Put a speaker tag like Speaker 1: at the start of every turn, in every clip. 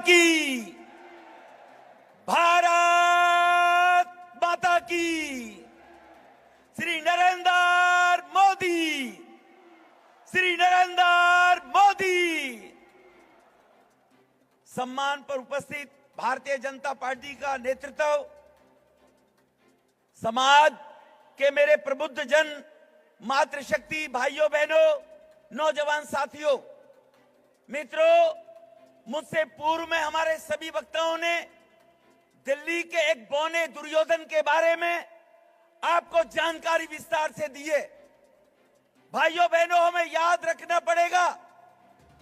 Speaker 1: की, भारत माता की। श्री नरेंद्र मोदी, श्री नरेंद्र मोदी। सम्मान पर उपस्थित भारतीय जनता पार्टी का नेतृत्व, समाज के मेरे प्रबुद्ध जन, मातृशक्ति भाइयों बहनों, नौजवान साथियों, मित्रों, मुझसे पूर्व में हमारे सभी वक्ताओं ने दिल्ली के एक बौने दुर्योधन के बारे में आपको जानकारी विस्तार से दी है। भाइयों बहनों, हमें याद रखना पड़ेगा,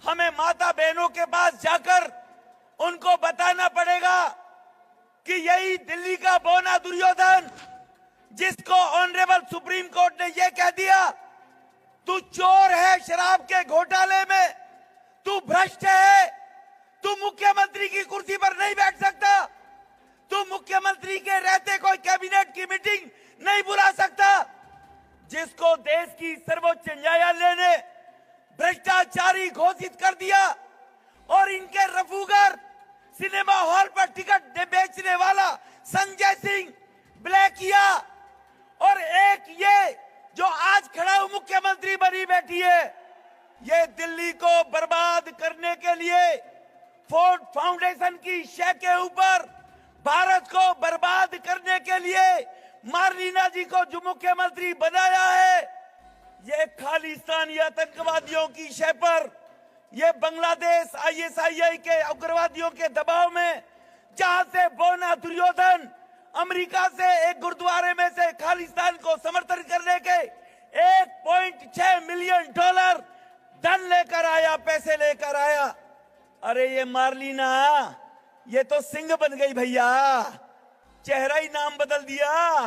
Speaker 1: हमें माता बहनों के पास जाकर उनको बताना पड़ेगा कि यही दिल्ली का बौना दुर्योधन, जिसको ऑनरेबल सुप्रीम कोर्ट ने यह कह दिया तू चोर है शराब के घोटाले में, तू भ्रष्ट है, तू मुख्यमंत्री की कुर्सी पर नहीं बैठ सकता, तू मुख्यमंत्री के रहते कोई कैबिनेट की मीटिंग नहीं बुला सकता, जिसको देश की सर्वोच्च न्यायालय ने भ्रष्टाचारी घोषित कर दिया और इनके रफूगर सिनेमा हॉल पर टिकट बेचने वाला संजय सिंह ब्लैकिया और एक ये जो आज खड़ा हुआ मुख्यमंत्री बनी बैठी है, ये दिल्ली को बर्बाद करने के लिए फोर्ड फाउंडेशन की शय के ऊपर भारत को बर्बाद करने के लिए मार्लिना जी को जो मुख्यमंत्री बनाया है, ये खालिस्तानी आतंकवादियों की शय पर, ये बांग्लादेश आईएसआईआई के उग्रवादियों के दबाव में, जहां से बौना दुर्योधन अमेरिका से एक गुरुद्वारे में से खालिस्तान को समर्थन करने के 1.6 मिलियन डॉलर धन लेकर आया, पैसे लेकर आया। अरे ये मार्लिना, ये तो सिंह बन गई भैया, चेहरा ही नाम बदल दिया।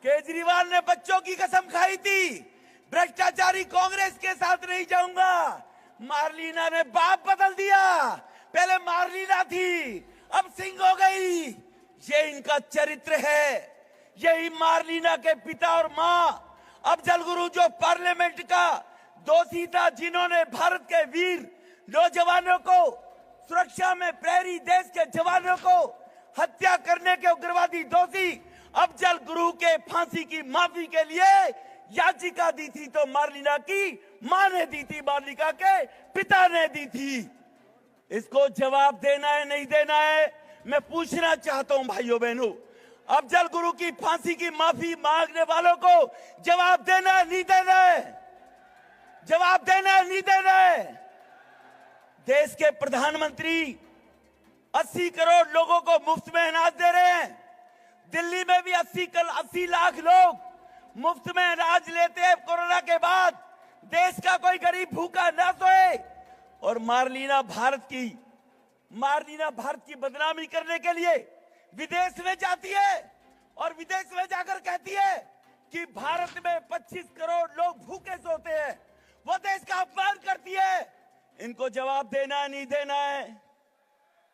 Speaker 1: केजरीवाल ने बच्चों की कसम खाई थी, भ्रष्टाचारी कांग्रेस के साथ नहीं जाऊंगा। मार्लिना ने बाप बदल दिया, पहले मार्लिना थी, अब सिंह हो गई। ये इनका चरित्र है। यही मार्लिना के पिता और मां अफजल गुरु, जो पार्लियामेंट का दोषी था, जिन्होंने भारत के वीर नौजवानों को सुरक्षा में प्रहरी, देश के जवानों को हत्या करने के उग्रवादी दोषी अफजल गुरु के फांसी की माफी के लिए याचिका दी थी, तो मार्लिना की मां ने दी थी, मार्लिना के पिता ने दी थी। इसको जवाब देना है नहीं देना है, मैं पूछना चाहता हूं भाइयों बहनों। अफजल गुरु की फांसी की माफी मांगने वालों को जवाब देना है नहीं देना है, जवाब देना है नहीं देना है। देश के प्रधानमंत्री 80 करोड़ लोगों को मुफ्त में अनाज दे रहे हैं। दिल्ली में भी 80 लाख लोग मुफ्त में अनाज लेते हैं। कोरोना के बाद देश का कोई गरीब भूखा ना सोए। और मार्लिना भारत की बदनामी करने के लिए विदेश में जाती है और विदेश में जाकर कहती है कि भारत में 25 करोड़ लोग भूखे सोते हैं, वो देश का अपमान करती है। इनको जवाब देना है नहीं देना है,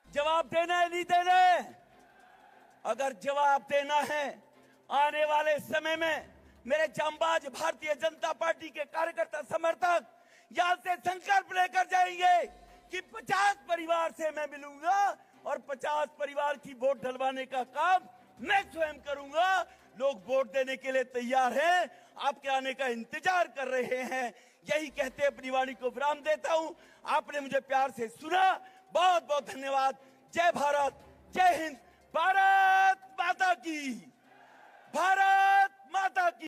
Speaker 1: जवाब देना है नहीं देना है। अगर जवाब देना है, आने वाले समय में मेरे जांबाज भारतीय जनता पार्टी के कार्यकर्ता समर्थक यहां से संकल्प लेकर जाएंगे कि 50 परिवार से मैं मिलूंगा और 50 परिवार की वोट डलवाने का काम मैं स्वयं करूंगा। लोग वोट देने के लिए तैयार हैं, आपके आने का इंतजार कर रहे हैं। यही कहते अपनी वाणी को विराम देता हूं। आपने मुझे प्यार से सुना, बहुत बहुत धन्यवाद। जय भारत, जय हिंद, भारत माता की, भारत माता की।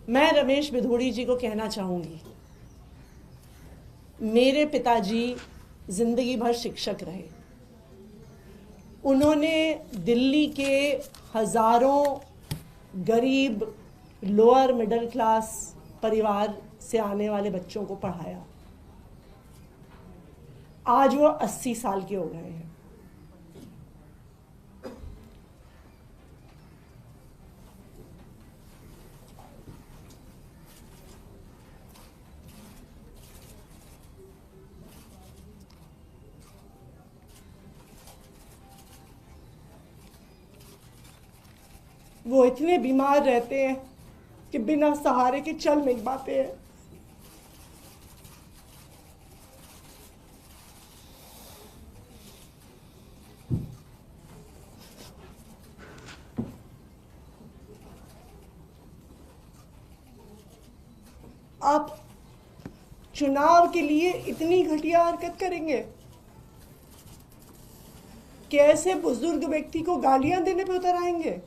Speaker 2: मैं रमेश बिधूड़ी जी को कहना चाहूंगी, मेरे पिताजी जिंदगी भर शिक्षक रहे। उन्होंने दिल्ली के हजारों गरीब लोअर मिडिल क्लास परिवार से आने वाले बच्चों को पढ़ाया। आज वो 80 साल के हो गए हैं। वो इतने बीमार रहते हैं कि बिना सहारे के चल नहीं पाते हैं। आप चुनाव के लिए इतनी घटिया हरकत करेंगे? कैसे बुजुर्ग व्यक्ति को गालियां देने पे उतर आएंगे?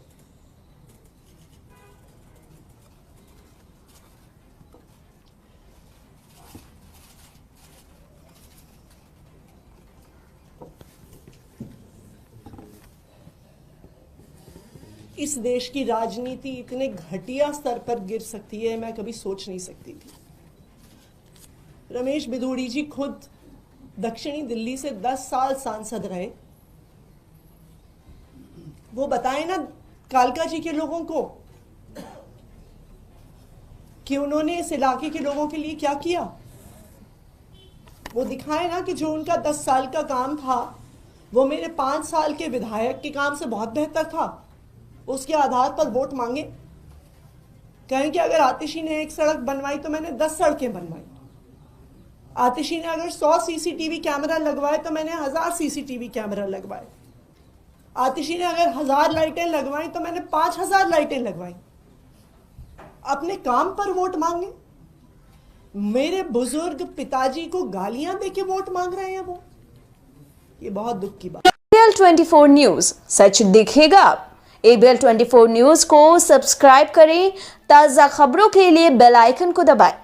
Speaker 2: इस देश की राजनीति इतने घटिया स्तर पर गिर सकती है, मैं कभी सोच नहीं सकती थी। रमेश बिधूड़ी जी खुद दक्षिणी दिल्ली से 10 साल सांसद रहे। वो बताएं ना कालका जी के लोगों को कि उन्होंने इस इलाके के लोगों के लिए क्या किया। वो दिखाएं ना कि जो उनका 10 साल का काम था वो मेरे 5 साल के विधायक के काम से बहुत बेहतर था। उसके आधार पर वोट मांगे। कहें कि अगर आतिशी ने एक सड़क बनवाई तो मैंने 10 सड़कें बनवाई। आतिशी ने अगर 100 सीसीटीवी कैमरा लगवाए तो मैंने 1000 सीसीटीवी कैमरा लगवाए। आतिशी ने अगर 1000 लाइटें लगवाई तो मैंने 5000 लाइटें लगवाई। अपने काम पर वोट मांगे। मेरे बुजुर्ग पिताजी को गालियां देके वोट मांग रहे हैं वो। ये बहुत दुख की बात।
Speaker 3: ABL 24 न्यूज, सच दिखेगा। ABL 24 न्यूज को सब्सक्राइब करें। ताज़ा खबरों के लिए बेल आइकन को दबाएं।